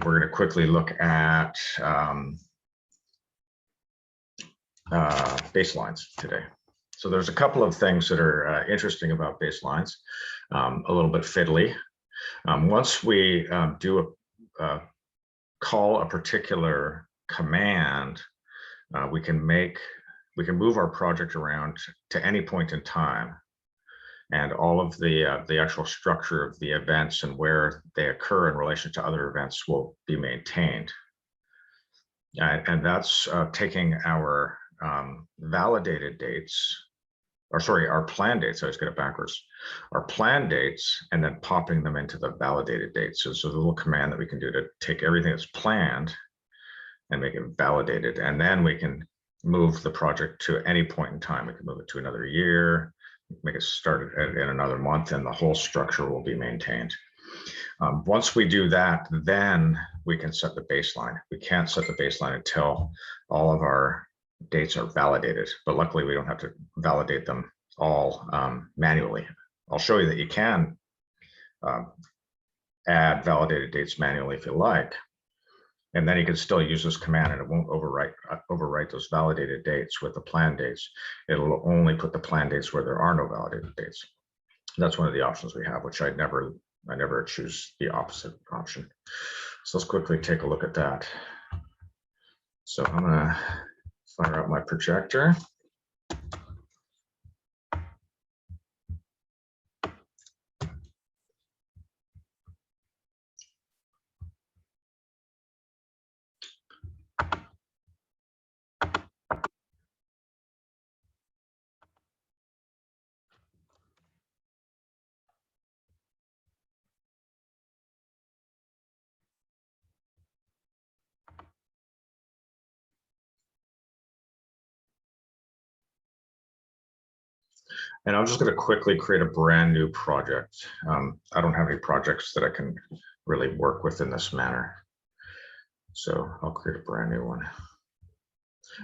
we're going to quickly look at baselines today. So there's a couple of things that are interesting about baselines, a little bit fiddly. Once we call a particular command, we can move our project around to any point in time, and all of the actual structure of the events and where they occur in relation to other events will be maintained. And that's taking our validated dates, or sorry, our plan dates. I always get it backwards. Our plan dates, and then popping them into the validated dates. So the little command that we can do to take everything that's planned and make it validated, and then we can move the project to any point in time. We can move it to another year, make it start in another month, and the whole structure will be maintained. Once we do that, then we can set the baseline. We can't set the baseline until all of our dates are validated, but luckily we don't have to validate them all manually. I'll show you that you can add validated dates manually if you like, and then you can still use this command and it won't overwrite those validated dates with the plan dates. It'll only put the plan dates where there are no validated dates. That's one of the options we have, which I never choose the opposite option. So let's quickly take a look at that. So I'm gonna fire up my projector. And I'm just going to quickly create a brand new project. I don't have any projects that I can really work with in this manner. So I'll create a brand new one.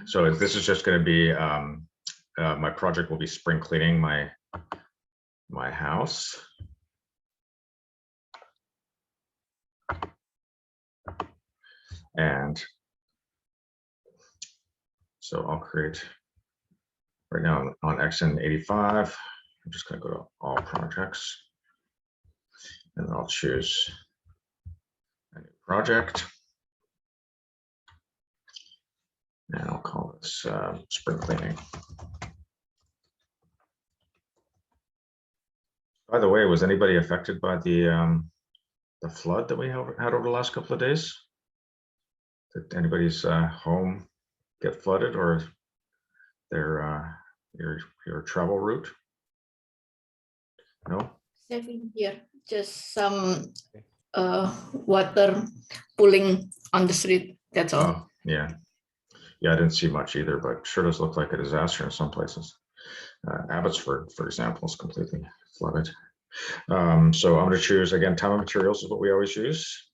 So this is just going to be, my project will be spring cleaning my house. And so I'll create, right now on XN85, I'm just going to go to all projects, and then I'll choose a new project, and I'll call this spring cleaning. By the way, was anybody affected by the flood that we had over the last couple of days? Did anybody's home get flooded, or their your travel route? No? Saving here, just some water pooling on the street, that's all. Oh, yeah, I didn't see much either, but sure does look like a disaster in some places. Abbotsford, for example, is completely flooded. So I'm going to choose, again, time and materials is what we always use.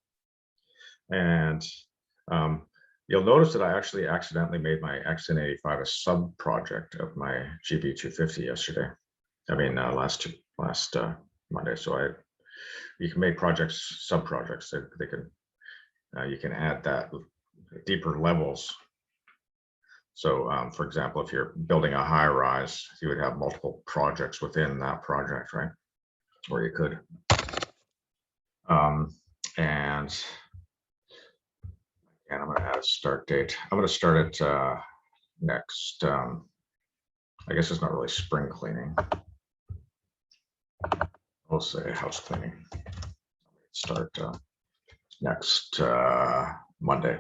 And you'll notice that I actually accidentally made my XN85 a sub project of my GB250 yesterday. I mean, last Monday. So you can make projects, sub projects. They can, you can add that deeper levels. So, for example, if you're building a high rise, you would have multiple projects within that project, right? Or you could. And I'm going to add a start date. I'm going to start it next. I guess it's not really spring cleaning. We'll say house cleaning. Start next Monday.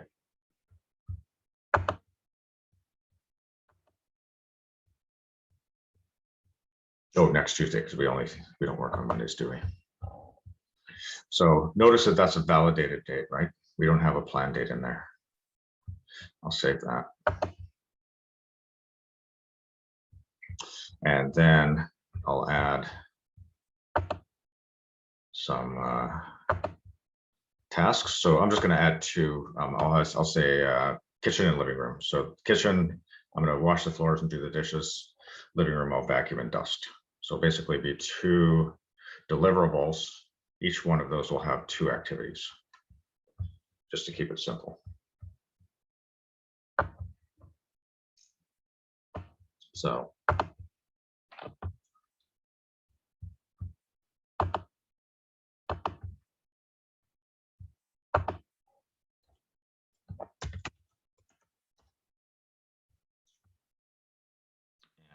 Oh, next Tuesday, because we don't work on Mondays, do we? So notice that that's a validated date, right? We don't have a plan date in there. I'll save that. And then I'll add some tasks. So I'm just going to add two. I'll say kitchen and living room. So kitchen, I'm going to wash the floors and do the dishes. Living room, I'll vacuum and dust. So basically be two deliverables. Each one of those will have two activities. just to keep it simple. So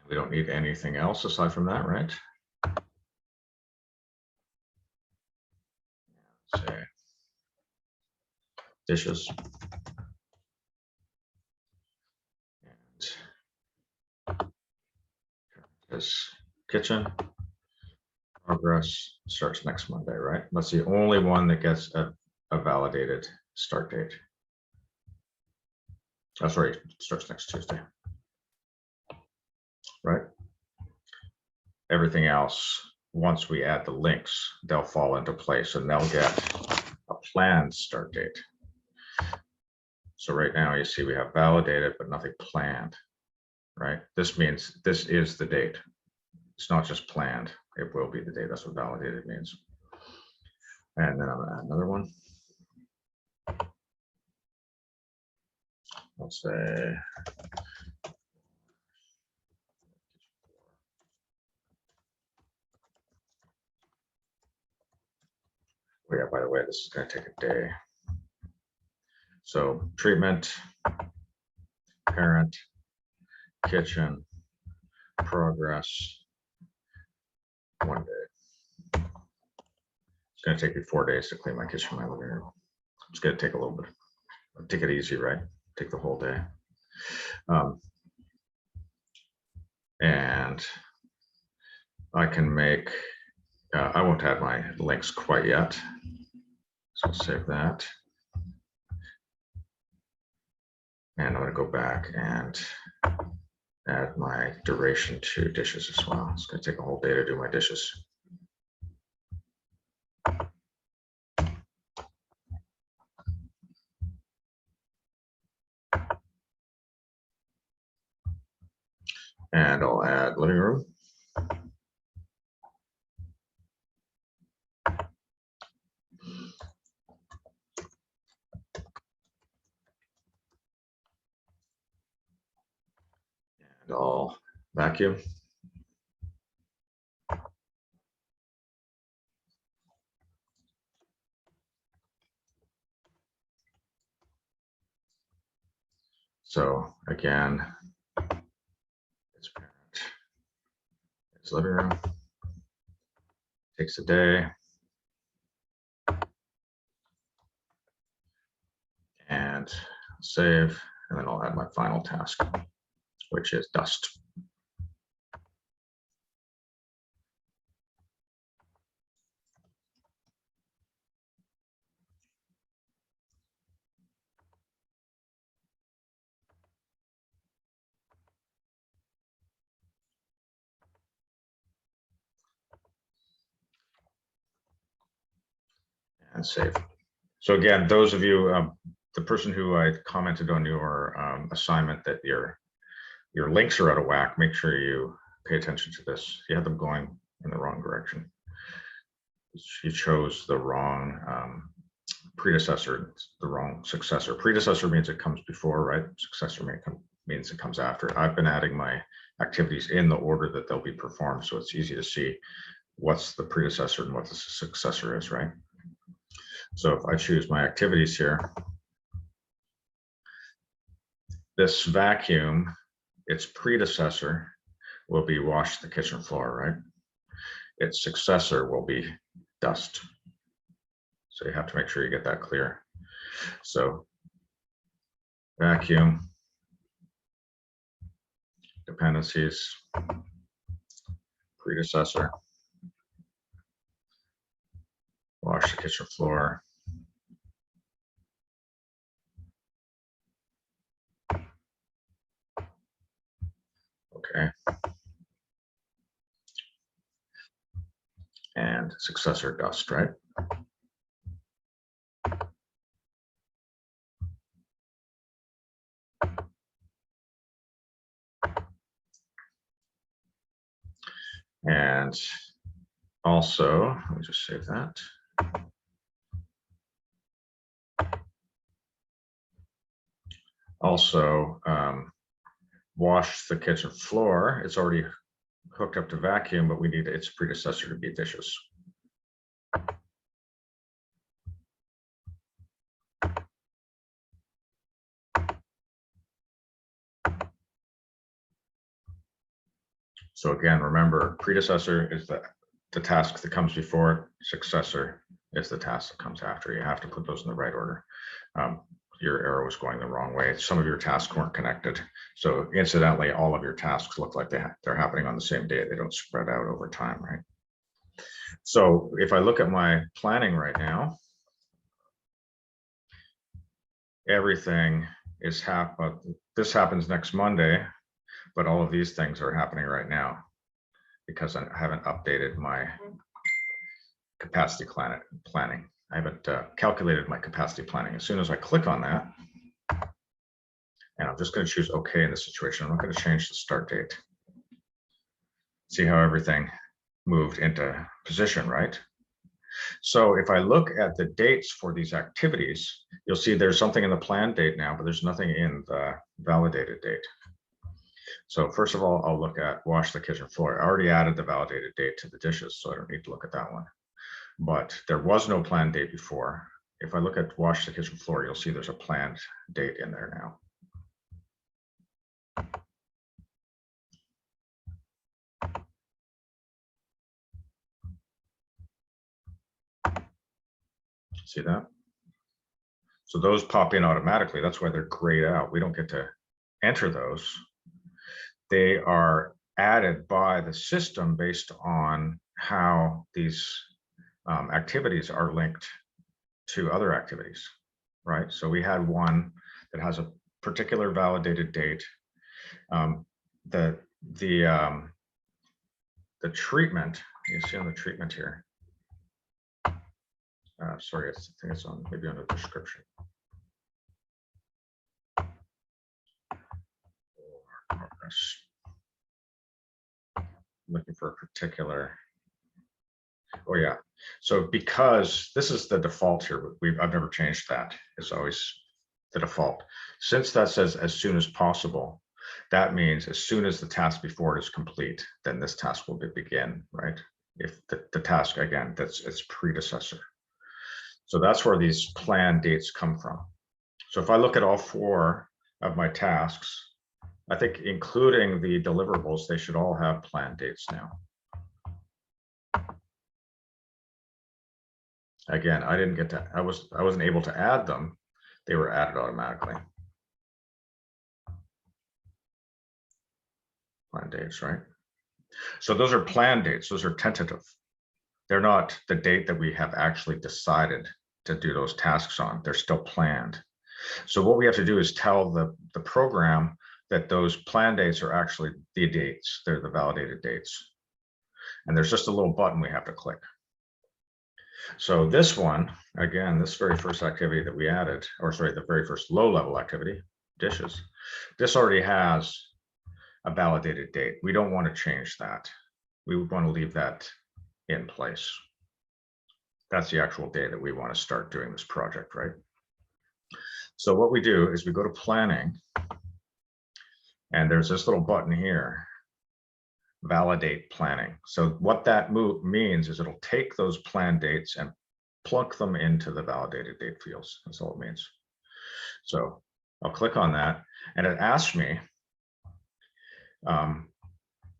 we don't need anything else aside from that, right? Say dishes. And this kitchen. Progress starts next Monday, right? That's the only one that gets a validated start date. Oh, sorry, it starts next Tuesday. Right? Everything else, once we add the links, they'll fall into place and they'll get a planned start date. So right now you see we have validated, but nothing planned, right? This means this is the date. It's not just planned, it will be the date. That's what validated means. And then I'm gonna add another one. Let's say oh yeah, by the way, this is going to take a day. So treatment, parent, kitchen, progress, 1 day. It's going to take me 4 days to clean my kitchen, my living room. It's going to take a little bit. Take it easy, right? Take the whole day. And I can make, I won't add my links quite yet. So I'll save that. And I'm going to go back and add my duration to dishes as well. It's going to take a whole day to do my dishes. And I'll add living room. And I'll vacuum. So again, it's parent, it's living room, takes a day. And save, and then I'll add my final task, which is dust. And save. So again, those of you, the person who I commented on your assignment that your links are out of whack, make sure you pay attention to this. You have them going in the wrong direction. You chose the wrong predecessor, the wrong successor. Predecessor means it comes before, right? Successor means it comes after. I've been adding my activities in the order that they'll be performed, so it's easy to see what's the predecessor and what the successor is, right? So if I choose my activities here, this vacuum, its predecessor will be wash the kitchen floor, right? Its successor will be dust. So you have to make sure you get that clear. So vacuum, dependencies, predecessor, wash the kitchen floor, okay, and successor dust, right? And also, let me just save that. Also, wash the kitchen floor. It's already hooked up to vacuum, but we need its predecessor to be dishes. So again, remember, predecessor is the task that comes before it. Successor is the task that comes after. You have to put those in the right order. Your arrow is going the wrong way. Some of your tasks weren't connected. So incidentally, all of your tasks look like they're happening on the same day. They don't spread out over time, right? So if I look at my planning right now, everything is this happens next Monday, but all of these things are happening right now because I haven't updated my capacity planning. I haven't calculated my capacity planning. As soon as I click on that, and I'm just going to choose OK in this situation, I'm not going to change the start date. See how everything moved into position, right? So if I look at the dates for these activities, you'll see there's something in the planned date now, but there's nothing in the validated date. So first of all, I'll look at wash the kitchen floor. I already added the validated date to the dishes, so I don't need to look at that one. But there was no planned date before. If I look at wash the kitchen floor, you'll see there's a planned date in there now. See that? So those pop in automatically. That's why they're grayed out. We don't get to enter those. They are added by the system based on how these activities are linked to other activities, right? So we had one that has a particular validated date. The treatment, you see on the treatment here. Sorry, I think it's on maybe on the description. Looking for a particular. Oh yeah. So because this is the default here, I've never changed that. It's always the default. Since that says as soon as possible, that means as soon as the task before it is complete, then this task will begin, right? If the task, again, that's its predecessor. So that's where these planned dates come from. So if I look at all 4 of my tasks, I think including the deliverables, they should all have planned dates now. Again, I didn't get to, I wasn't able to add them. They were added automatically. Planned dates, right? So those are planned dates. Those are tentative. They're not the date that we have actually decided to do those tasks on. They're still planned. So what we have to do is tell the program that those planned dates are actually the dates. They're the validated dates. And there's just a little button we have to click. So this one, again, this very first activity that we added, or sorry, the very first low-level activity, dishes, this already has a validated date. We don't want to change that. We would want to leave that in place. That's the actual day that we want to start doing this project, right? So what we do is we go to planning, and there's this little button here, validate planning. So what that means is it'll take those planned dates and plug them into the validated date fields. That's all it means. So I'll click on that, and it asks me,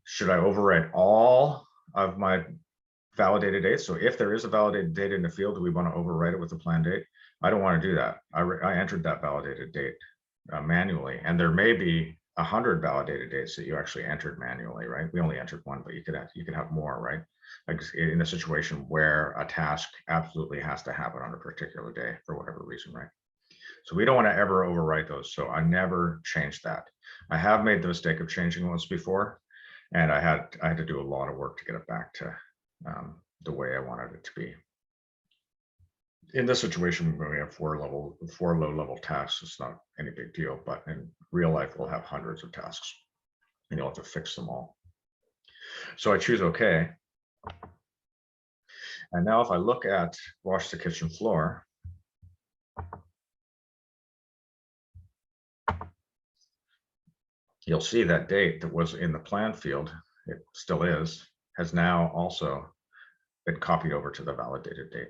should I overwrite all of my validated dates? So if there is a validated date in the field, do we want to overwrite it with the planned date? I don't want to do that. I entered that validated date manually, and there may be 100 validated dates that you actually entered manually, right? We only entered one, but you could have more, right? Like in a situation where a task absolutely has to happen on a particular day for whatever reason, right? So we don't want to ever overwrite those. So I never changed that. I have made the mistake of changing once before, and I had to do a lot of work to get it back to the way I wanted it to be. In this situation, when we have 4 low-level tasks, it's not any big deal, but in real life, we'll have hundreds of tasks, and you'll have to fix them all. So I choose OK. And now if I look at wash the kitchen floor, you'll see that date that was in the plan field, it still is, has now also been copied over to the validated date.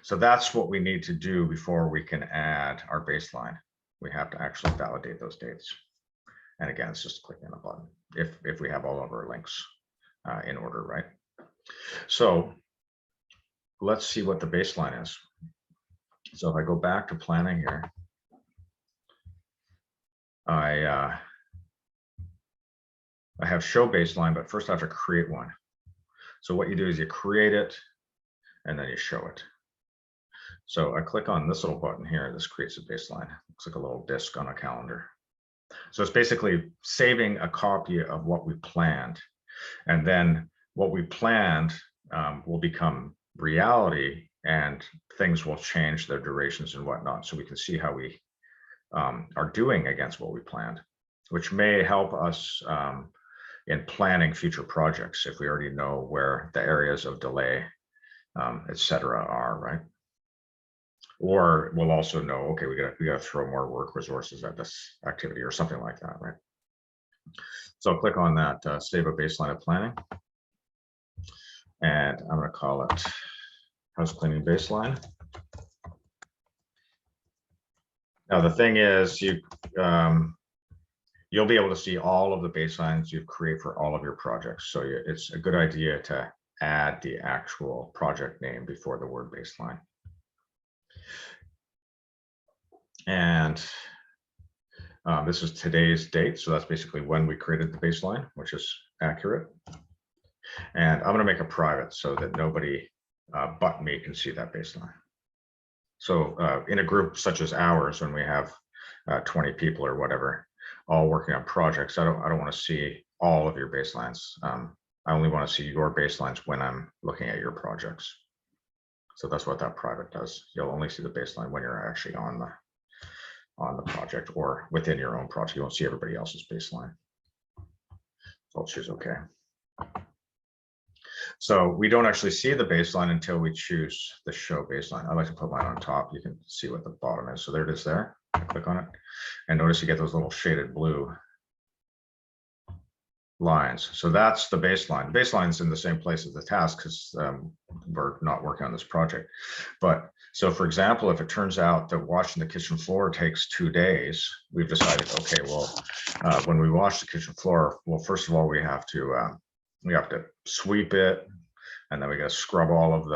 So that's what we need to do before we can add our baseline. We have to actually validate those dates. And again, it's just clicking a button if we have all of our links in order, right? So let's see what the baseline is. So if I go back to planning here, I have show baseline, but first I have to create one. So what you do is you create it and then you show it. So I click on this little button here. This creates a baseline. Looks like a little disk on a calendar. So it's basically saving a copy of what we planned. And then what we planned will become reality, and things will change their durations and whatnot. So we can see how we are doing against what we planned, which may help us in planning future projects if we already know where the areas of delay, et cetera, are, right? Or we'll also know, okay, we got to throw more work resources at this activity or something like that, right? So I'll click on that save a baseline of planning, and I'm going to call it house cleaning baseline. Now the thing is, you'll be able to see all of the baselines you've created for all of your projects. So it's a good idea to add the actual project name before the word baseline. And this is today's date. So that's basically when we created the baseline, which is accurate. And I'm going to make it private so that nobody but me can see that baseline. So in a group such as ours, when we have 20 people or whatever, all working on projects, I don't want to see all of your baselines. I only want to see your baselines when I'm looking at your projects. So that's what that private does. You'll only see the baseline when you're actually on the project or within your own project. You won't see everybody else's baseline. So I'll choose OK. So we don't actually see the baseline until we choose the show baseline. I like to put mine on top. You can see what the bottom is. So there it is there. I click on it. And notice you get those little shaded blue lines. So that's the baseline. The baseline's in the same place as the task because we're not working on this project. But so for example, if it turns out that washing the kitchen floor takes 2 days, we've decided, okay, well, when we wash the kitchen floor, well, first of all, we have to sweep it, and then we got to scrub all of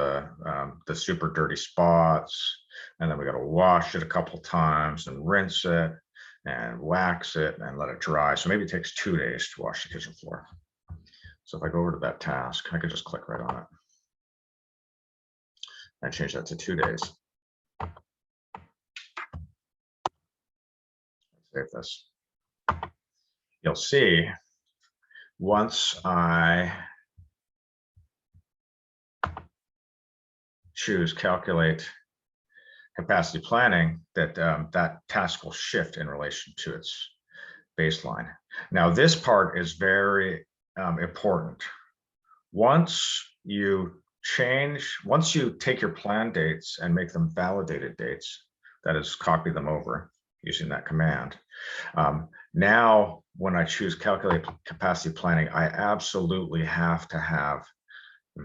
the super dirty spots, and then we got to wash it a couple times and rinse it and wax it and let it dry. So maybe it takes 2 days to wash the kitchen floor. So if I go over to that task, I can just click right on it and change that to 2 days. Save this. You'll see once I choose calculate capacity planning, that that task will shift in relation to its baseline. Now this part is very important. Once you take your plan dates and make them validated dates, that is, copy them over using that command. Now, when I choose calculate capacity planning, I absolutely have to have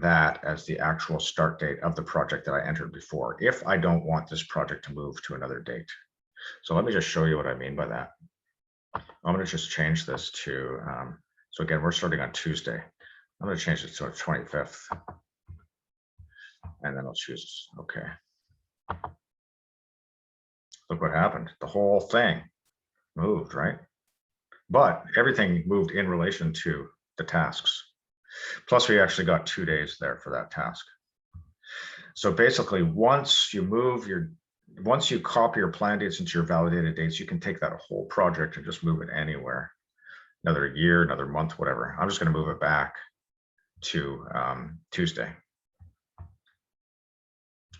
that as the actual start date of the project that I entered before, if I don't want this project to move to another date. So let me just show you what I mean by that. I'm going to just change this to, so again, we're starting on Tuesday. I'm going to change it to the 25th. And then I'll choose OK. Look what happened. The whole thing moved, right? But everything moved in relation to the tasks. Plus, we actually got 2 days there for that task. So basically, once you copy your plan dates into your validated dates, you can take that whole project and just move it anywhere. Another year, another month, whatever. I'm just going to move it back to Tuesday.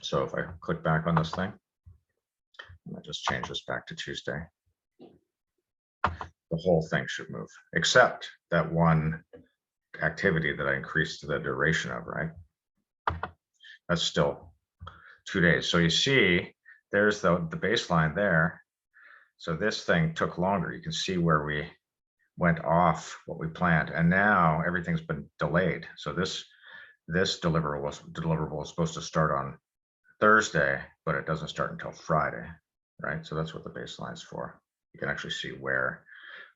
So if I click back on this thing, and I just change this back to Tuesday, the whole thing should move, except that one activity that I increased the duration of, right? That's still 2 days. So you see, there's the baseline there. So this thing took longer. You can see where we went off what we planned, and now everything's been delayed. So this deliverable was supposed to start on Thursday, but it doesn't start until Friday, right? So that's what the baseline is for. You can actually see where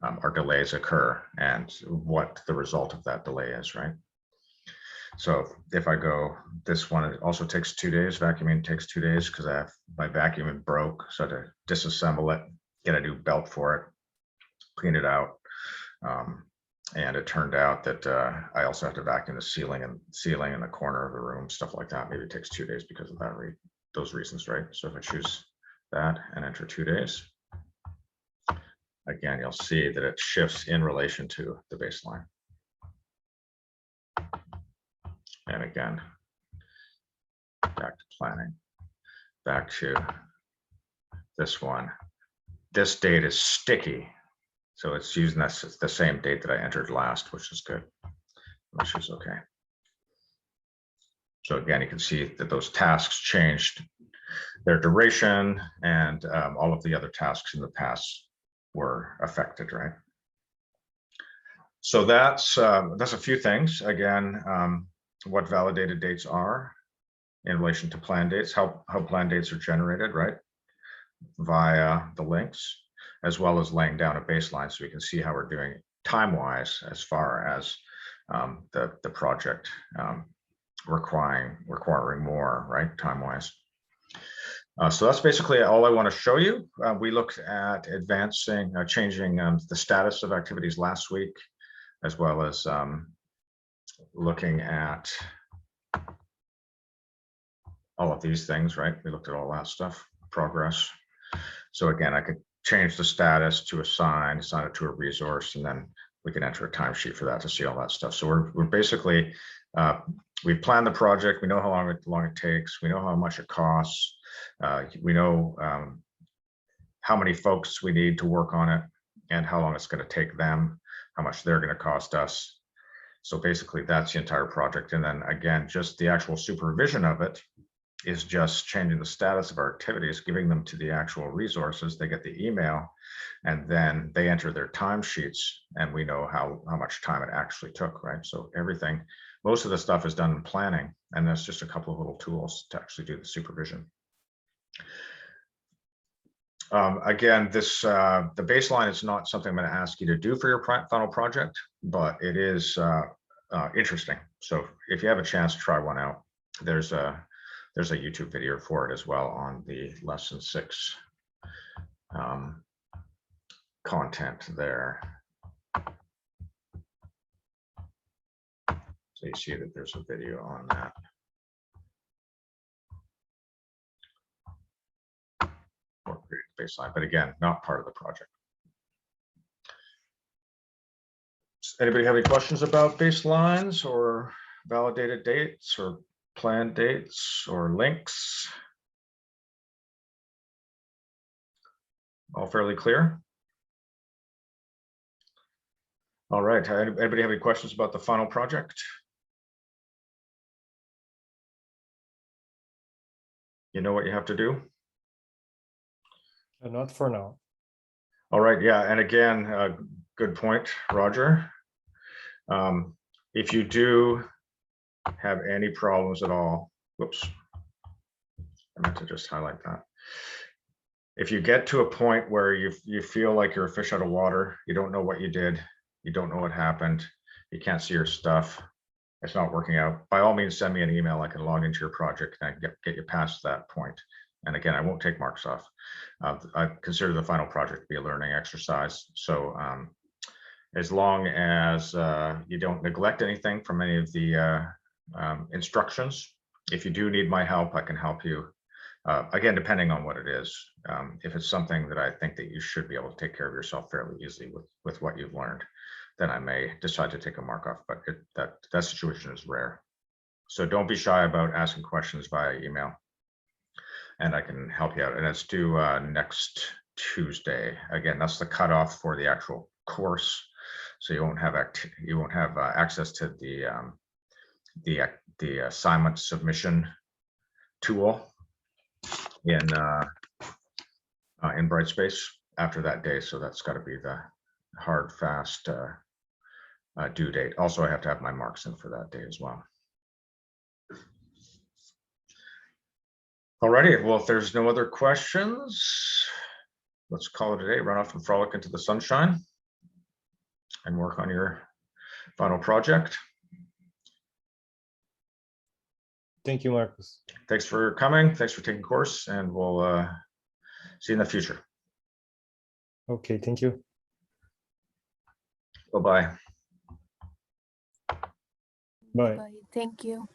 our delays occur and what the result of that delay is, right? So if I go, this one, it also takes 2 days. Vacuuming takes 2 days because I have my vacuum broke. So I had to disassemble it, get a new belt for it, clean it out. And it turned out that I also have to vacuum the ceiling in the corner of the room, stuff like that. Maybe it takes 2 days because of that those reasons, right? So if I choose that and enter 2 days, again, you'll see that it shifts in relation to the baseline. And again, back to planning, back to this one. This date is sticky. So it's using the same date that I entered last, which is good, which is okay. So again, you can see that those tasks changed their duration, and all of the other tasks in the past were affected, right? So that's a few things. Again, what validated dates are in relation to plan dates, how plan dates are generated, right? Via the links, as well as laying down a baseline so we can see how we're doing time-wise as far as the project requiring more, right, time-wise. So that's basically all I want to show you. We looked at advancing, changing the status of activities last week, as well as looking at all of these things, right? We looked at all that stuff, progress. So again, I could change the status to assign it to a resource, and then we can enter a timesheet for that to see all that stuff. So we're basically, we've planned the project. We know how long it takes. We know how much it costs. We know how many folks we need to work on it and how long it's going to take them, how much they're going to cost us. So basically that's the entire project. And then again, just the actual supervision of it is just changing the status of our activities, giving them to the actual resources. They get the email and then they enter their timesheets, and we know how much time it actually took, right? So everything, most of the stuff is done in planning, and there's just a couple of little tools to actually do the supervision. Again, this the baseline is not something I'm going to ask you to do for your final project, but it is interesting. So if you have a chance to try one out, there's a YouTube video for it as well on the lesson 6 content there. So you see that there's a video on that. Or create baseline, but again, not part of the project. Does anybody have any questions about baselines or validated dates or planned dates or links? All fairly clear? All right, anybody have any questions about the final project? You know what you have to do? Not for now. All right, yeah, and again, good point, Roger. If you do have any problems at all, whoops, I meant to just highlight that. If you get to a point where you feel like you're a fish out of water, you don't know what you did, you don't know what happened, you can't see your stuff, it's not working out, by all means, send me an email. I can log into your project and I can get you past that point. And again, I won't take marks off. I consider the final project to be a learning exercise. So as long as you don't neglect anything from any of the instructions, if you do need my help, I can help you. Again, depending on what it is. If it's something that I think that you should be able to take care of yourself fairly easily with what you've learned, then I may decide to take a mark off, but that situation is rare. So don't be shy about asking questions via email, and I can help you out. And it's due next Tuesday. Again, that's the cutoff for the actual course, so you won't have access to the assignment submission tool in Brightspace after that day. So that's got to be hard, fast due date. Also, I have to have my marks in for that day as well. Alrighty, well, if there's no other questions, let's call it a day. Run off and frolic into the sunshine and work on your final project. Thank you, Marcus. Thanks for coming. Thanks for taking course, and we'll see you in the future. Okay, thank you. Bye-bye. Bye. Bye. Thank you.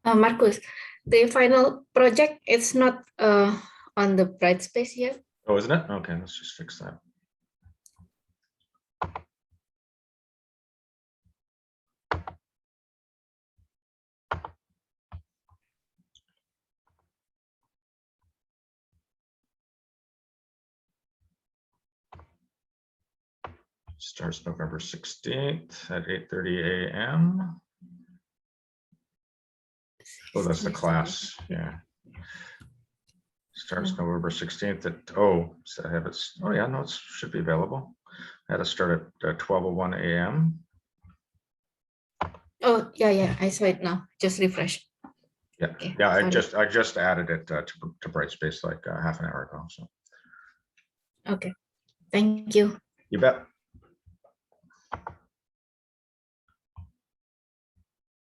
Marcus, the final project, it's not on the Brightspace yet. Oh, isn't it? Okay, let's just fix that. Starts November 16th at 8:30 a.m. Oh, that's the class. Yeah. Starts November 16th at, oh, so I have it. Oh, yeah, no, it should be available. I had to start at 12:01 a.m. Oh, yeah, I saw it now. Just refresh. Yeah, Okay, yeah, sorry. I just added it to Brightspace like half an hour ago. So Okay, thank you. you bet.